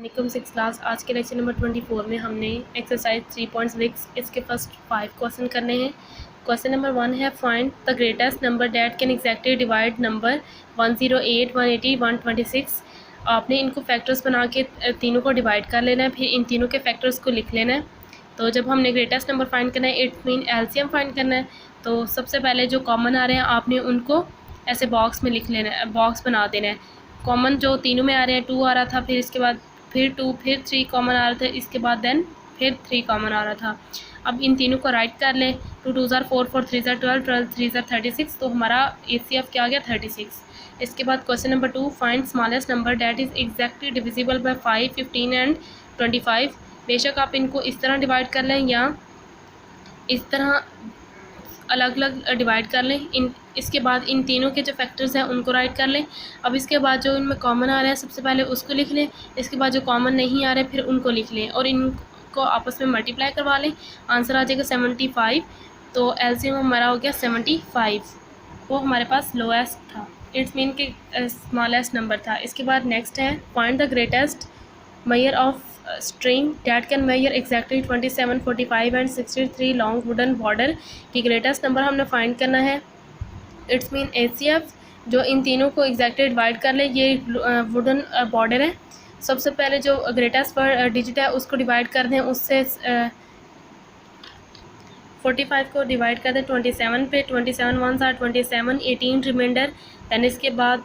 Nikam 6 class. आज के lecture number 24 में हमने एक्सरसाइज 3.6 इसके फर्स्ट 5 क्वेश्चन करने हैं। क्वेश्चन नंबर 1 है find the greatest number that can exactly divide number 108, 180, 126। आपने इनको फैक्टर्स बना के तीनों को डिवाइड कर लेना है, फिर इन तीनों के फैक्टर्स को लिख लेना है। तो जब हमने ग्रेटेस्ट नंबर फाइंड करना है, इट्स मीन एलसीएम फाइंड करना है, तो सबसे पहले जो कॉमन आ रहे हैं आपने उनको ऐसे बॉक्स में लिख लेना है, बॉक्स बना देना है। कॉमन जो तीनों में आ रहे हैं 2 आ रहा था, फिर इसके बाद फिर 2, फिर 3 कॉमन आ रहा था, इसके बाद देन फिर 3 कॉमन आ रहा था। अब इन तीनों को राइट कर लें। 2 2 ज़ार 4, 4 3 ज़ार 12, 12 3 ज़ार 36, तो हमारा ACF क्या आ गया 36। इसके बाद question number 2 find smallest number that is exactly divisible by 5, 15 and 25। बेशक आप इनको इस तरह डिवाइड कर लें या इस तरह अलग अलग डिवाइड कर लें। इसके बाद इन तीनों के जो फैक्टर्स हैं उनको राइट कर लें। अब इसके बाद जो इनमें कॉमन आ रहा है सबसे पहले उसको लिख लें, इसके बाद जो कॉमन नहीं आ रहे फिर उनको लिख लें और इनको आपस में मल्टीप्लाई करवा लें। आंसर आ जाएगा 75। तो एलसीएम हमारा हो गया 75, वो हमारे पास लोएस्ट था, इट्स मीन के स्मॉलेस्ट नंबर था। इसके बाद नेक्स्ट है find the greatest measure of string that can measure exactly 27, 45 and 63 long wooden border की ग्रेटेस्ट नंबर हमने फाइंड करना है। इट्स मीन ACF जो इन तीनों को एग्जैक्टली डिवाइड कर ले। ये वुडन बॉर्डर है। सबसे पहले जो ग्रेटेस्ट डिजिट है उसको डिवाइड कर दें, उससे 45 को डिवाइड कर दें 27 पे। 27 1 ज़ार 27, 18 रिमाइंडर। दैन इसके बाद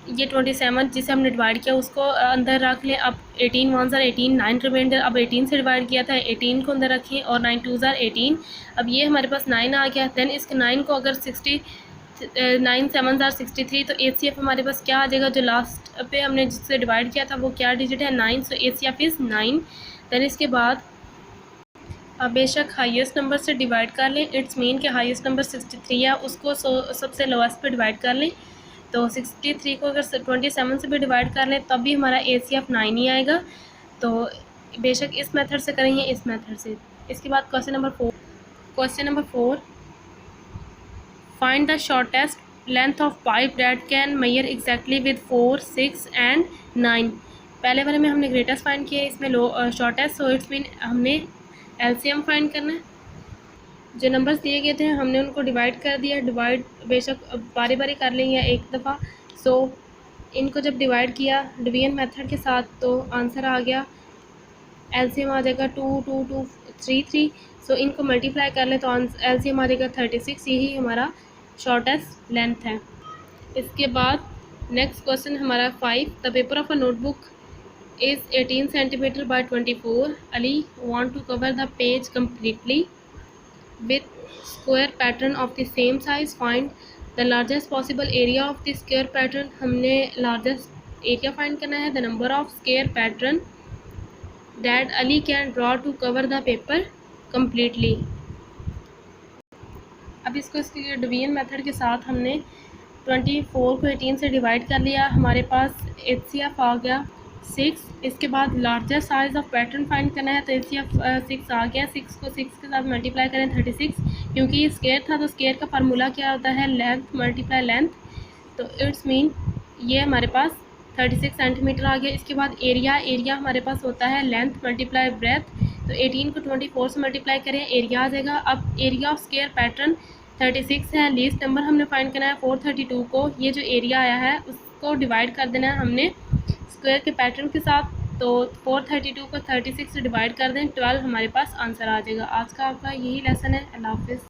ये 27 जिसे हमने डिवाइड किया उसको अंदर रख लें। अब 18 1 ज़ार 18, 9 रिमाइंडर। अब 18 से डिवाइड किया था, 18 को अंदर रखें और 9 2 ज़ार 18। अब ये हमारे पास 9 आ गया। दैन इसके 9 को अगर 9 7 ज़ार 63, तो ACF हमारे पास क्या आ जाएगा, जो लास्ट पे हमने जिससे डिवाइड किया था वो क्या डिजिट है 9, सो ACF इज़ 9। दैन इसके बाद अब बेशक हाईएस्ट नंबर से डिवाइड कर लें। इट्स मीन के हाईएस्ट नंबर 63 है, उसको सबसे लोएस्ट पे डिवाइड कर लें। तो 63 को अगर 27 से भी डिवाइड कर लें तब भी हमारा ACF 9 ही आएगा। तो बेशक इस मेथड से करेंगे, इस मेथड से। इसके बाद question number 4 find the shortest length of pipe that can measure exactly with 4, 6 and 9। पहले वाले में हमने ग्रेटेस्ट फाइंड किया, इसमें शॉर्टेस्ट, सो इट्स मीन हमने LCM फाइंड करना है। जो नंबर्स दिए गए थे हमने उनको डिवाइड कर दिया। डिवाइड बेशक बारी बारी कर लेंगे एक दफ़ा। सो इनको जब डिवाइड किया डिवीजन मेथड के साथ तो आंसर आ गया, LCM आ जाएगा 2 2 2 3 3। सो इनको मल्टीप्लाई कर ले तो LCM आ जाएगा 36। यही हमारा शॉर्टेस्ट लेंथ है। इसके बाद नेक्स्ट क्वेश्चन हमारा 5 the paper of a notebook is 18 centimeter by 24. Ali want to cover the page completely with square pattern of the same size. Find the largest possible area of the square pattern. हमने largest area find करना है। The number of square pattern that Ali can draw to cover the paper completely. अब इसको इसके division method के साथ हमने 24 को 18 से डिवाइड कर लिया। हमारे पास HCF आ गया 6। इसके बाद largest size of pattern find करना है, तो ACF 6 आ गया। 6 को 6 के साथ मल्टीप्लाई करें 36, क्योंकि ये स्केयर था तो स्केयर का फार्मूला क्या होता है, लेंथ मल्टीप्लाई लेंथ। तो इट्स मीन ये हमारे पास 36 सेंटीमीटर आ गया। इसके बाद एरिया हमारे पास होता है लेंथ मल्टीप्लाई ब्रेथ। तो 18 को 24 से मल्टीप्लाई करें, एरिया आ जाएगा। अब एरिया ऑफ स्केयर पैटर्न 36 है, लीस्ट नंबर हमने फाइंड करना है 432 को। ये जो एरिया आया है उसको डिवाइड कर देना है हमने स्क्वायर के पैटर्न के साथ। तो 432 को 36 से डिवाइड कर दें, 12 हमारे पास आंसर आ जाएगा। आज का आपका यही लेसन है। अल्लाह हाफिज़।